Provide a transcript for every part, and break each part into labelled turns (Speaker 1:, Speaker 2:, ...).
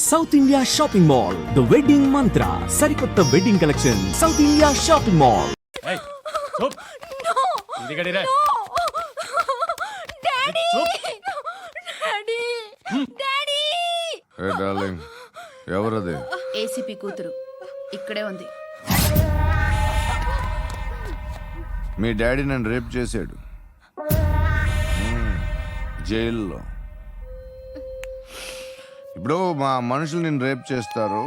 Speaker 1: South India shopping mall the wedding మంత్ర సరికొత్త wedding collection south India shopping mall.
Speaker 2: ఎవరది?
Speaker 3: ACP కూతురు ఇక్కడే ఉంది.
Speaker 2: మీ డాడీ నన్ను రేప్ చేశాడు జైల్లో. ఇప్పుడు మా మనుషులు నేను రేప్ చేస్తారు,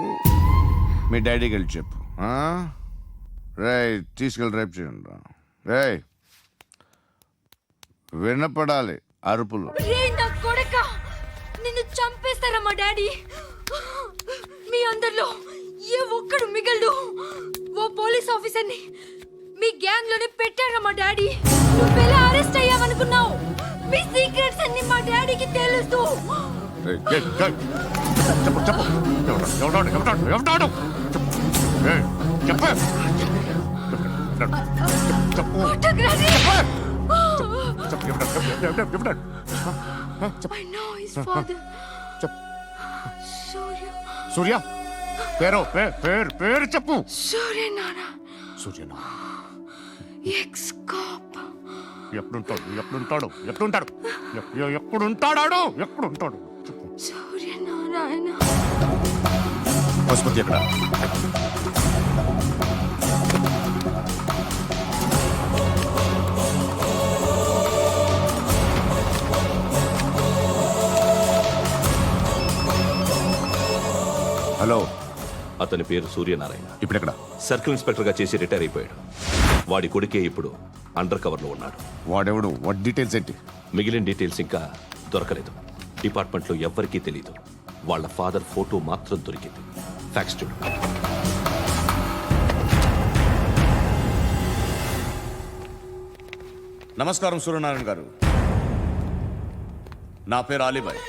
Speaker 2: మీ డాడీకి వెళ్ళి చెప్పు. రే తీసుకెళ్ళి రేప్ చేయండి. రే వినపడాలి అరుపులు.
Speaker 4: నిన్ను చంపేస్తారా మా డాడీ? మీ అందరిలో ఏ ఒక్కడు మిగలడు. ఓ పోలీస్ ఆఫీసర్ని మీ గ్యాంగ్ లోనే పెట్టారా మా డాడీ? నువ్వెలా అరెస్ట్ అయ్యావనుకున్నావు? మీ సీక్రెట్స్ అన్ని మా డాడీకి తెలుసు.
Speaker 2: సూర్య పేరు చెప్పు.
Speaker 4: సూర్యనారాయణ.
Speaker 2: Suryanarayana
Speaker 4: ex cop.
Speaker 2: ఎప్పుడుంటాడు చెప్పు.
Speaker 4: సూర్యనారాయణ.
Speaker 2: పశుపతి ఎక్కడ? హలో,
Speaker 5: అతని పేరు సూర్యనారాయణ.
Speaker 2: ఇప్పుడెక్కడ?
Speaker 5: సర్కిల్ ఇన్స్పెక్టర్ గా చేసి రిటైర్ అయిపోయాడు. వాడి కొడుకే ఇప్పుడు అండర్ కవర్ లో ఉన్నాడు.
Speaker 2: వాడెవడు? వాడి డీటెయిల్స్ ఏంటి?
Speaker 5: మిగిలిన డీటెయిల్స్ ఇంకా దొరకలేదు. డిపార్ట్మెంట్ లో ఎవ్వరికీ తెలియదు. వాళ్ళ ఫాదర్ ఫోటో మాత్రం దొరికింది. ఫ్యాక్స్ చూడు.
Speaker 2: నమస్కారం సూర్యనారాయణ గారు. నా పేరు అలీబాయ్.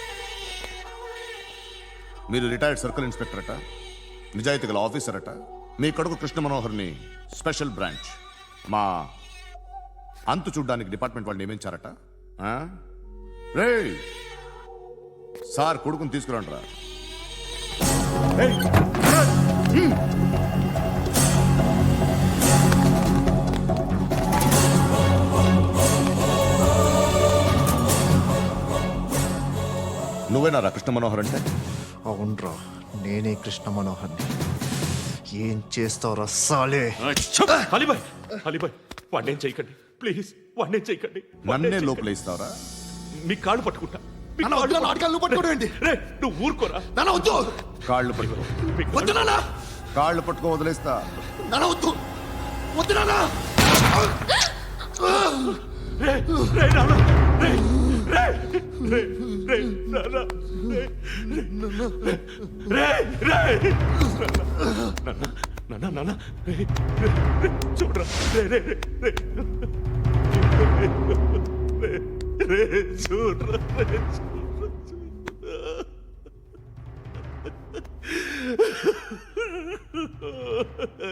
Speaker 2: మీరు రిటైర్డ్ సర్కిల్ ఇన్స్పెక్టర్ అట, నిజాయితీ గల ఆఫీసర్ అట. మీ కొడుకు కృష్ణ మనోహర్ని స్పెషల్ బ్రాంచ్ మా అంతు చూడ్డానికి డిపార్ట్మెంట్ వాళ్ళు నియమించారట. రే సార్ కొడుకుని తీసుకురండి రా. నువ్వేనారా కృష్ణ మనోహర్ అంటే?
Speaker 6: అవునరా, నేనే కృష్ణ మనోహర్ని. ఏం చేస్తావురా సాలే?
Speaker 5: వాడినేం చేయకండి ప్లీజ్, వాడినేం చేయకండి.
Speaker 2: నన్నే లోపలేస్తావరా?
Speaker 5: మీ కాళ్ళు పట్టుకుంటా. నువ్వు ఊరుకోరా.
Speaker 2: కాళ్ళు పట్టుకో. కాళ్ళు పట్టుకో వదిలేస్తా.
Speaker 5: చూడరా చూడరా.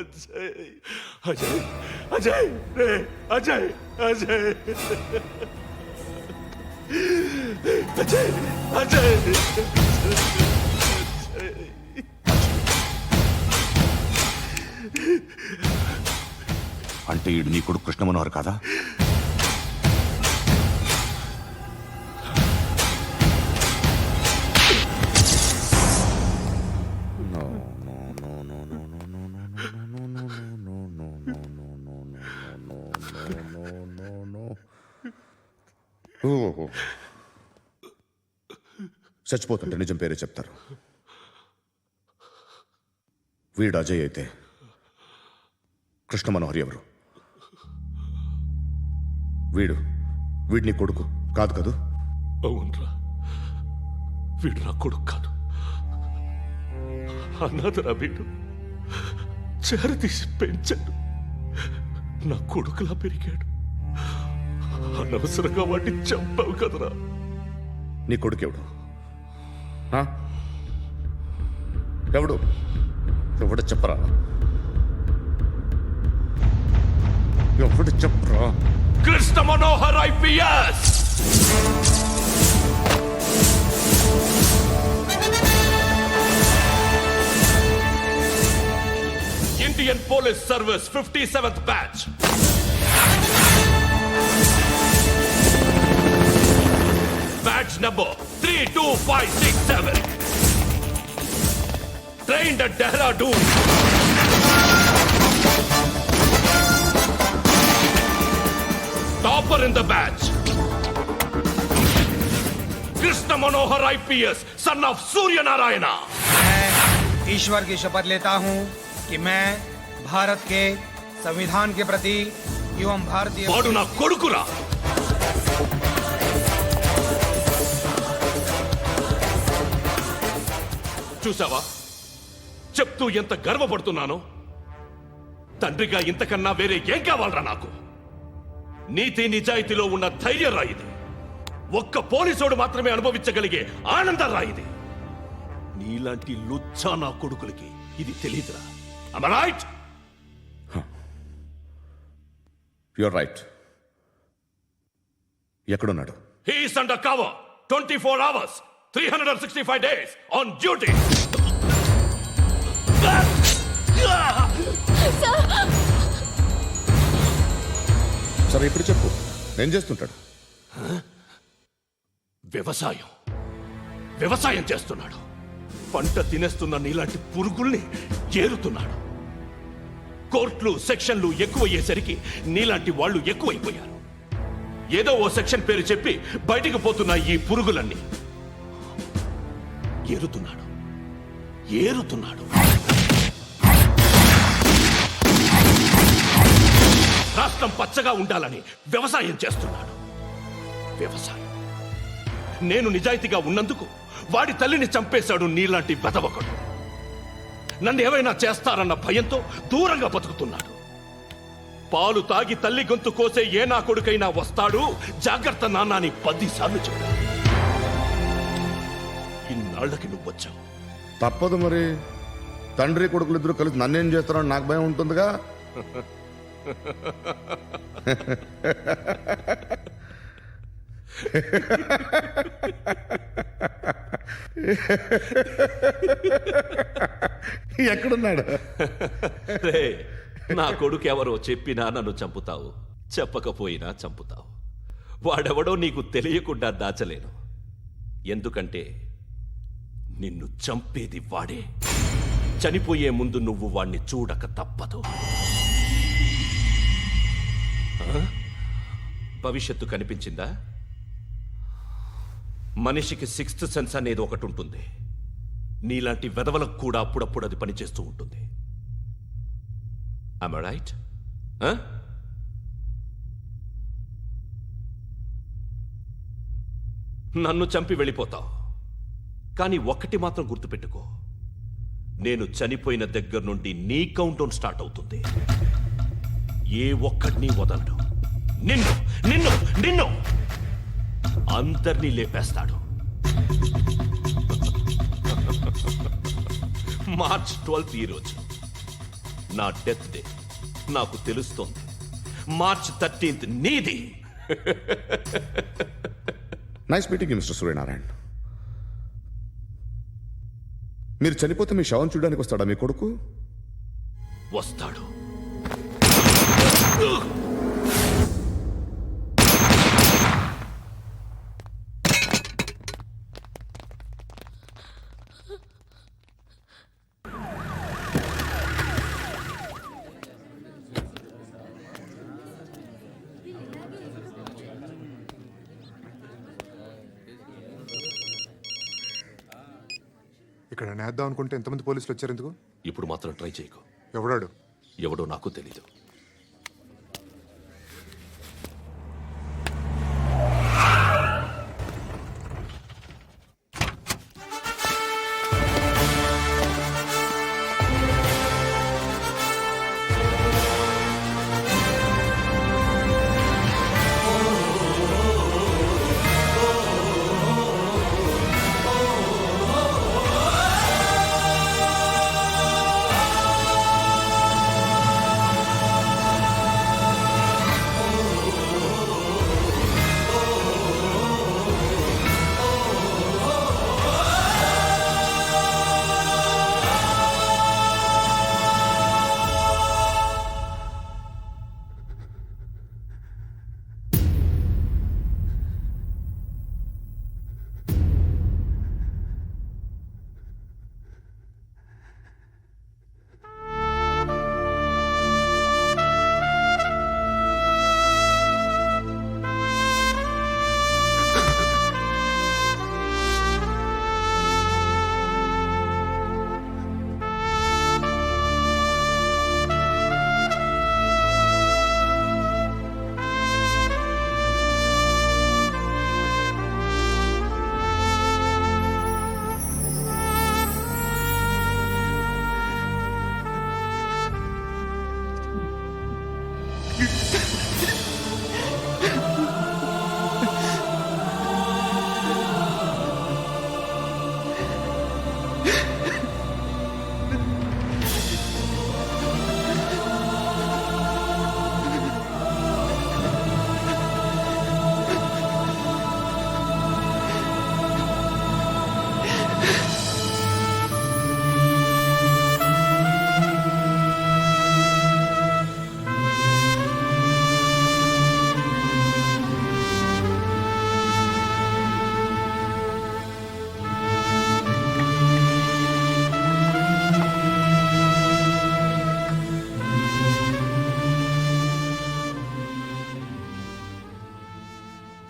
Speaker 5: అజయ్ అజయ్ అజయ్ అజయ్ అజయ్ అజయ్.
Speaker 2: అంటే ఈడు నీ కొడుకు కృష్ణ మనోహర్ కాదా? చచ్చిపోతుంటే నిజం పేరే చెప్తారు. వీడు అజయ్ అయితే కృష్ణ మనోహర్ ఎవరు? వీడిని కొడుకు కాదు కదూ?
Speaker 5: అవునరా, వీడు నా కొడుకు కాదు. అన్నదరా వీడు. చేరతీసి పెంచాడు. నా కొడుకులా పెరిగాడు. అనవసరంగా వాడిని చంపావు కదరా.
Speaker 2: నీ కొడుకెవడు? ఎవడు? ఎవడు చెప్పరా? ఎవడు చెప్పరా?
Speaker 5: Krishna Manohar IPS. Indian police service 57th batch. Batch number 32567. Trained at Dehradun. Topper in the batch. Krishna Manohar IPS, son of Surya Narayana.
Speaker 7: मैं ईश्वर की शपथ लेता हूं कि मैं भारत के संविधान के प्रति एवं भारतीय
Speaker 5: వాడు నా కొడుకురా. చూసావా, చెప్తూ ఎంత గర్వపడుతున్నానో. తండ్రిగా ఇంతకన్నా వేరే ఏం కావాలరా నాకు? నీతి నిజాయితీలో ఉన్న ధైర్యం రా ఇది. ఒక్క పోలీసోడు మాత్రమే అనుభవించగలిగే ఆనందం రా ఇది. నీలాంటి లుచ్చా నా కొడుకులకి ఇది తెలీదురా. Am I right?
Speaker 2: You're right. ఎక్కడున్నాడు?
Speaker 5: He is under cover 24 hours 365 days on duty.
Speaker 2: సరే ఇప్పుడు చెప్పు, ఏం చేస్తుంటాడు?
Speaker 5: వ్యవసాయం చేస్తున్నాడు. పంట తినేస్తున్న నీలాంటి పురుగుల్ని ఏరుతున్నాడు. కోర్టులు సెక్షన్లు ఎక్కువయ్యేసరికి నీలాంటి వాళ్ళు ఎక్కువైపోయారు. ఏదో ఓ సెక్షన్ పేరు చెప్పి బయటికి పోతున్న ఈ పురుగులన్నీ ఏరుతున్నాడు. రాష్ట్రం పచ్చగా ఉండాలని వ్యవసాయం చేస్తున్నాడు. నేను నిజాయితీగా ఉన్నందుకు వాడి తల్లిని చంపేశాడు నీలాంటి బెదవకుడు. నన్ను ఏమైనా చేస్తారన్న భయంతో దూరంగా బతుకుతున్నాడు. పాలు తాగి తల్లి గొంతు కోసే ఏ నా కొడుకైనా వస్తాడు, జాగ్రత్త నాన్న అని 10 సార్లు చెప్పాడు. ఇన్నాళ్ళకి నువ్వు వచ్చావు.
Speaker 2: తప్పదు మరి. తండ్రి కొడుకులు ఇద్దరు కలిసి నన్నేం చేస్తారని నాకు భయం ఉంటుందిగా. ఎక్కడున్నాడు?
Speaker 5: రే, నా కొడుకు ఎవరో చెప్పినా నన్ను చంపుతావు, చెప్పకపోయినా చంపుతావు. వాడెవడో నీకు తెలియకుండా దాచలేను. ఎందుకంటే నిన్ను చంపేది వాడే. చనిపోయే ముందు నువ్వు వాణ్ణి చూడక తప్పదు. భవిష్యత్తు కనిపించిందా? మనిషికి 6th సెన్స్ అనేది ఒకటి ఉంటుంది. నీలాంటి వెధవలకు కూడా అప్పుడప్పుడు అది పనిచేస్తూ ఉంటుంది. Am I right? నన్ను చంపి వెళ్ళిపోతావు. కానీ ఒక్కటి మాత్రం గుర్తుపెట్టుకో, నేను చనిపోయిన దగ్గర నుండి నీ కౌంటౌన్ స్టార్ట్ అవుతుంది. ఏ ఒక్కడిని వదలడు. నిన్ను నిన్ను నిన్ను అందరినీ లేపేస్తాడు. మార్చ్ 12th ఈ రోజు నా డెత్ డే. నాకు తెలుస్తోంది. మార్చ్ 13th నీది.
Speaker 2: Nice meeting mister Suryanarayana. మీరు చనిపోతే మీ శవం చూడడానికి వస్తాడా మీ కొడుకు?
Speaker 5: వస్తాడు.
Speaker 8: ఇక్కడ నేద్దాం అనుకుంటే ఎంతమంది పోలీసులు వచ్చారు ఎందుకు?
Speaker 5: ఇప్పుడు మాత్రం ట్రై చేయకు.
Speaker 8: ఎవడాడు?
Speaker 5: ఎవడో నాకు తెలీదు.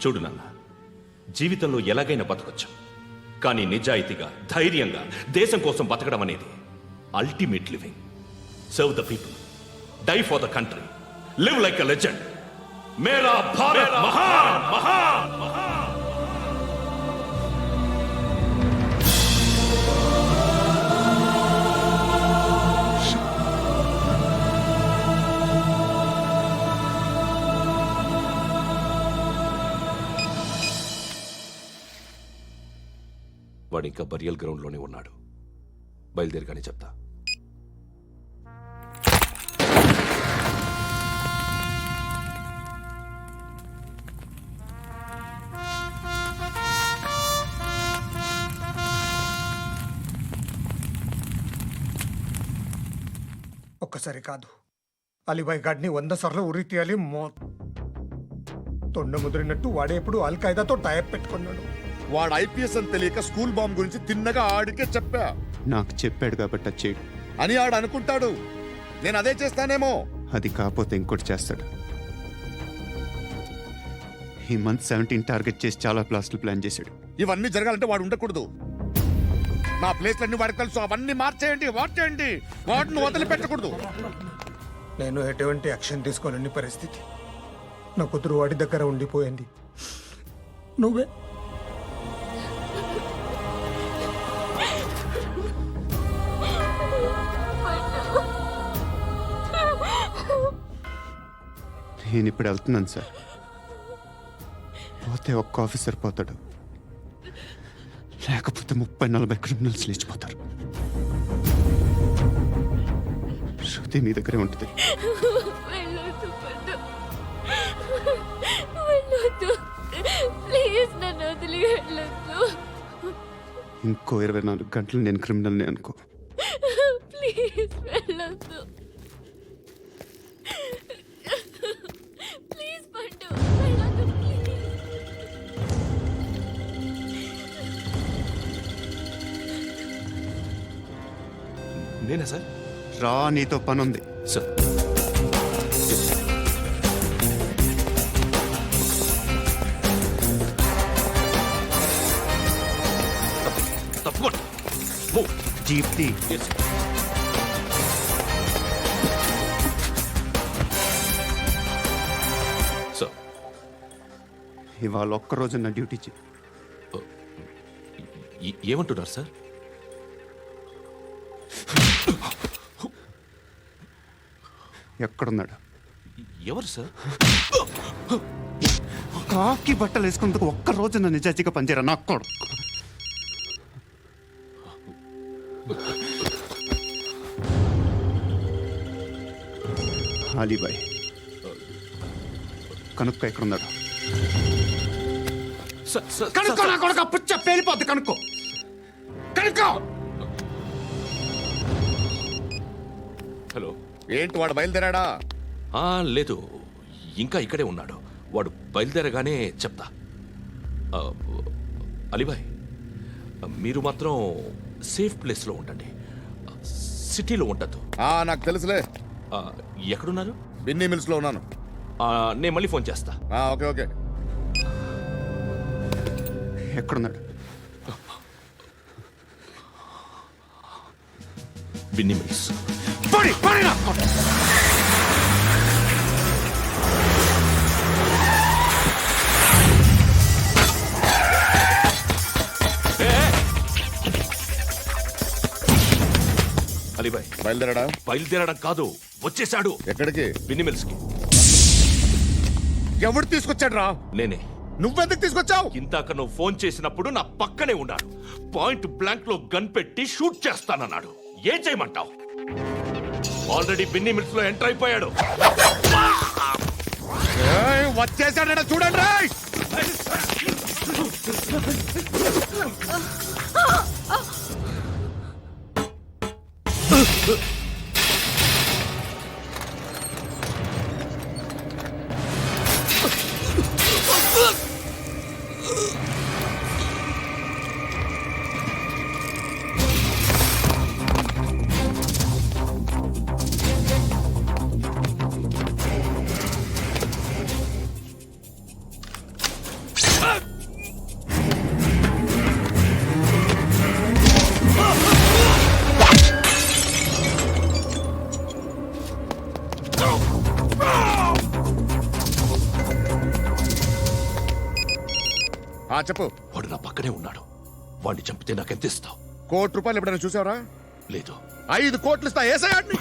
Speaker 5: చూడు నాన్న, జీవితంలో ఎలాగైనా బతకొచ్చు, కానీ నిజాయితీగా ధైర్యంగా దేశం కోసం బతకడం అనేది ultimate living. Serve the people, die for the country, live like a legend. మేరా భారత్ మహాన్ మహాన్ మహాన్. వాడు ఇంకా బరియల్ గ్రౌండ్లోనే ఉన్నాడు. బయలుదేరగానే చెప్తా.
Speaker 7: ఒక్కసారి కాదు, అలీబాయ్ గాడిని 100 సార్లు ఉరి తీయాలి. తొండ ముదిరినట్టు వాడే ఎప్పుడు అల్ ఖైదాతో టైప్ పెట్టుకున్నాడు.
Speaker 2: వాడు ఐపీఎస్ అని తెలియక స్కూల్ బాంబ్ గురించి తిన్నగా ఆడికే చెప్పా
Speaker 9: నాకు చెప్పాడు కాబట్టి అది చేయడు.
Speaker 2: అని ఆడు అనుకుంటాడు. నేను అదే చేస్తానేమో.
Speaker 9: అది కాకపోతే ఇంకోటి చేస్తాడు. ఈ మంత్ 17 టార్గెట్ చేసి చాలా ప్లాస్టులు ప్లాన్ చేశాడు.
Speaker 2: ఇవన్నీ జరగాలంటే వాడు ఉండకూడదు. నా ప్లేస్లన్నీ వాడికి తెలుసు. అవన్నీ మార్చేయండి, వాటేయండి. వాటిని వదిలిపెట్టకూడదు.
Speaker 7: నేను ఎటువంటి యాక్షన్ తీసుకోలేని పరిస్థితి. నా కూతురు వాడి దగ్గర ఉండిపోయింది. నువ్వే
Speaker 9: నేను ఇప్పుడు వెళ్తున్నాను సార్. పోతే ఒక్క ఆఫీసర్ పోతాడు, లేకపోతే 30-40 క్రిమినల్స్ లేచిపోతారు. శృతి మీ దగ్గరే ఉంటుంది.
Speaker 4: వెళ్ళొద్దు పద్దు. వెళ్ళొద్దు. ప్లీజ్ నన్ను వదిలి వెళ్ళొద్దు.
Speaker 9: ఇంకో 24 గంటలు నేను క్రిమినల్ని అనుకో.
Speaker 4: ప్లీజ్ వెళ్ళొద్దు. ప్లీజ్ పట్టు వెళ్ళొద్దు.
Speaker 5: నేనా సార్?
Speaker 9: రా, నీతో పని ఉంది.
Speaker 5: సార్, తప్పకుండా.
Speaker 9: జీప్ తీ.
Speaker 5: సార్,
Speaker 9: ఇవాళ ఒక్కరోజు నా డ్యూటీ చేయి.
Speaker 5: ఏమంటున్నారు సార్?
Speaker 9: ఎక్కడున్నాడు?
Speaker 5: ఎవరు సార్?
Speaker 9: కాకి బట్టలు వేసుకున్నందుకు ఒక్కరోజు నా నిజాయితీగా పనిచేయరా నాకు కూడా. అలీబాయ్ కనుక్కో ఎక్కడున్నాడు. కనుక్కో నా కొడుకు, పుచ్చ పేలిపోద్ది. కనుక్కో కనుక్కో.
Speaker 5: హలో.
Speaker 2: ఏంటి వాడు బయలుదేరాడా?
Speaker 5: లేదు, ఇంకా ఇక్కడే ఉన్నాడు. వాడు బయలుదేరగానే చెప్తా. అలీబాయ్, మీరు మాత్రం సేఫ్ ప్లేస్లో ఉండండి, సిటీలో ఉండద్దు.
Speaker 2: నాకు తెలుసులే.
Speaker 5: ఎక్కడున్నారు?
Speaker 2: బిన్నీ మిల్స్ లో ఉన్నాను.
Speaker 5: నేను మళ్ళీ ఫోన్ చేస్తా.
Speaker 2: Okay okay.
Speaker 9: ఎక్కడున్నాడు?
Speaker 5: బిన్నీ మిల్స్. అలీబాయ్
Speaker 2: బయలుదేరాడా?
Speaker 5: బయలుదేరడం కాదు, వచ్చేశాడు.
Speaker 2: ఎక్కడికి?
Speaker 5: బిన్నీ మిల్స్ కి.
Speaker 2: ఎవడు తీసుకొచ్చాడు రా?
Speaker 5: నేనే.
Speaker 2: నువ్వెందుకు తీసుకొచ్చావు?
Speaker 5: ఇందాక నువ్వు ఫోన్ చేసినప్పుడు నా పక్కనే ఉన్నాడు. పాయింట్ బ్లాంక్ లో గన్ పెట్టి షూట్ చేస్తానన్నాడు. ఏం చేయమంటావు? ఆల్రెడీ బిన్నీ మిల్స్ లో ఎంటర్ అయిపోయాడు.
Speaker 2: వచ్చేసాడ చూడండి రా. చెప్పు.
Speaker 5: వాడు నా పక్కనే ఉన్నాడు. వాడిని చంపితే నాకెంత ఇస్తావు?
Speaker 2: ₹1,00,00,000 ఎప్పుడైనా చూసావరా?
Speaker 5: లేదు.
Speaker 2: 5 కోట్లు ఇస్తా. ఏసయాడిని.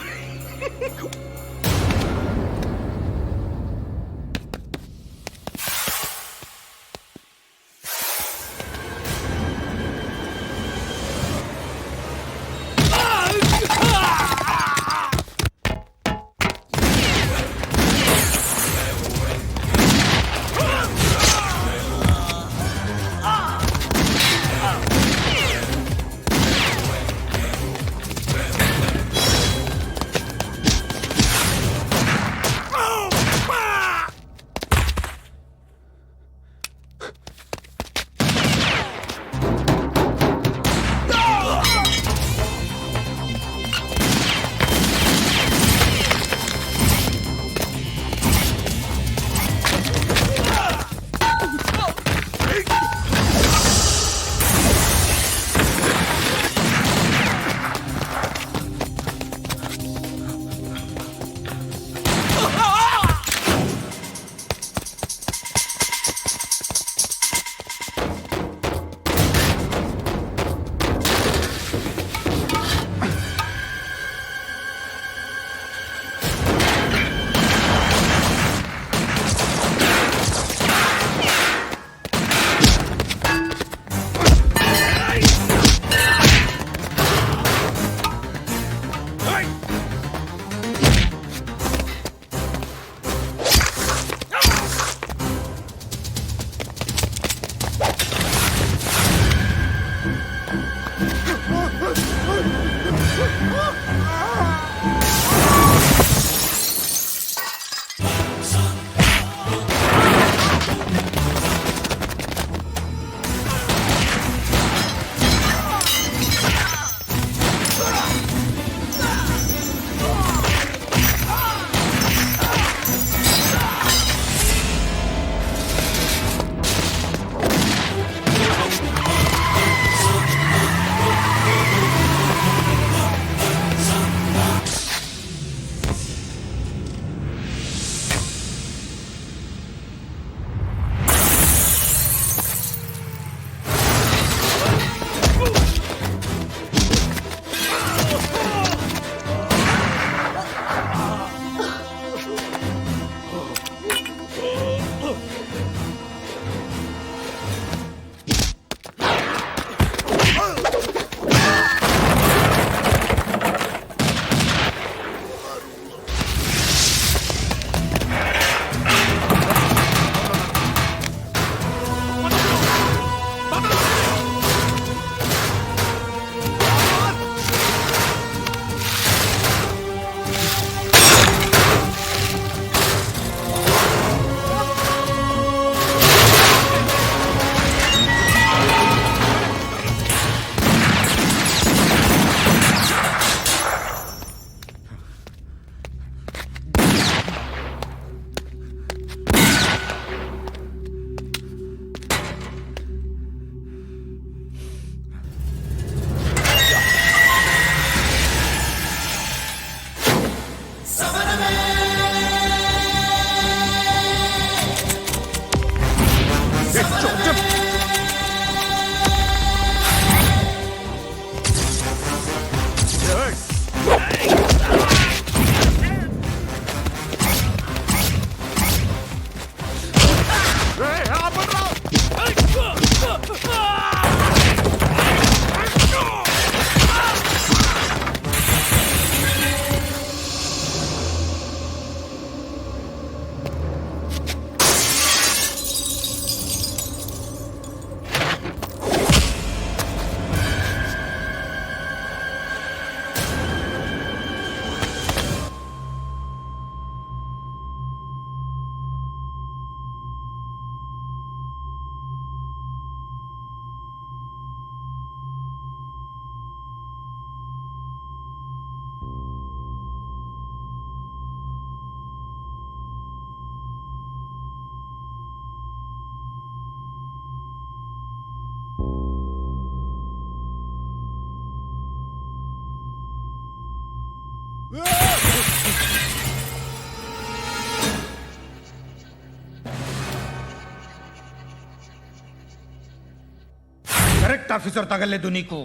Speaker 7: కరెక్ట్ ఆఫీసర్ తగలేదు నీకు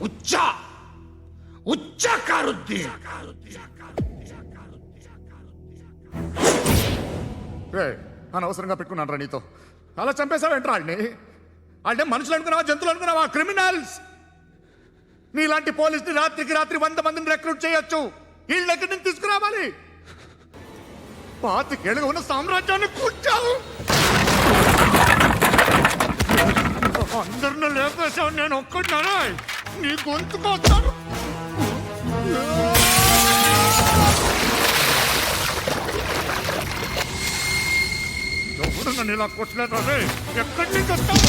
Speaker 7: ఉచ్చ కారుద్ది
Speaker 2: అనవసరంగా పెట్టుకున్నాను రా నీతో అలా చంపేశావేంట్రా ఆయన్ని అంటే మనుషులు అనుకున్నావా జంతువులు అనుకున్నావా క్రిమినల్స్ నీలాంటి పోలీసుని రాత్రికి రాత్రి 100 మందిని రిక్రూట్ చేయొచ్చు వీళ్ళ దగ్గర నుంచి తీసుకురావాలి పాతికేళ్ళుగా ఉన్న సామ్రాజ్యాన్ని కూర్చావు అందరిని లేపేశావు నేను ఒక్కడినారా నీ గొంతుకొస్తాను ఎవరు నన్ను ఇలా కొట్టలేదు రే ఎక్కడి నుంచి వస్తావు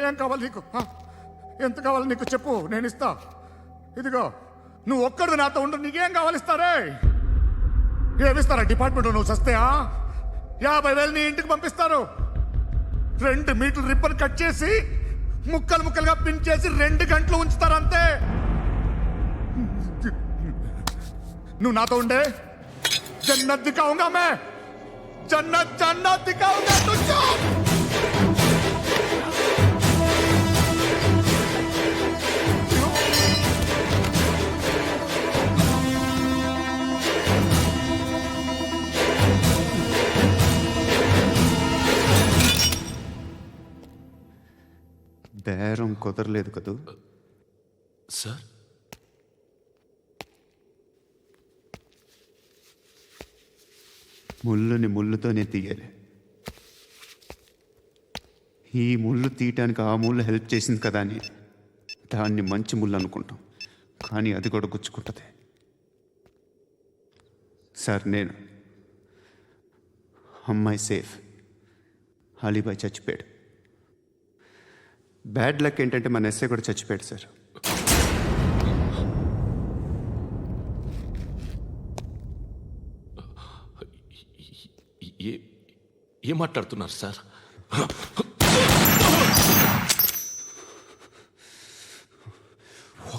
Speaker 2: ఏం కావాలి నీకు ఎంత కావాలి నీకు చెప్పు నేను ఇస్తా ఇదిగో నువ్వు ఒక్కడు నాతో ఉండు నీకేం కావాలి ఇస్తారే ఏమిస్తారా డిపార్ట్మెంట్ నువ్వు చస్తేయా 50,000 నీ ఇంటికి పంపిస్తారు 2 మీటర్లు రిబ్బన్ కట్ చేసి ముక్కలు ముక్కలుగా పిన్ చేసి 2 గంటలు ఉంచుతారు అంతే నువ్వు నాతో ఉండే జన్నత్ దిఖాऊंगा मैं जन्नत दिखाऊंगा तुझको
Speaker 6: బేరం కుదరలేదు కదూ
Speaker 5: సార్
Speaker 6: ముళ్ళుని ముళ్ళుతోనే తీయాలి ఈ ముళ్ళు తీయటానికి ఆ ముళ్ళు హెల్ప్ చేసింది కదా అని దాన్ని మంచి ముళ్ళు అనుకుంటాం కానీ అది కూడా గుచ్చుకుంటుంది సార్ నేను అమ్మాయి సేఫ్ అలీబాయ్ చచ్చిపోయాడు బ్యాడ్ లక్ ఏంటంటే మన ఎస్ఐ కూడా చచ్చిపోయాడు సార్
Speaker 5: ఏం మాట్లాడుతున్నారు సార్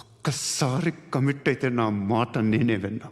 Speaker 6: ఒక్కసారి కమిట్ అయితే నా మాట నేనే విన్నా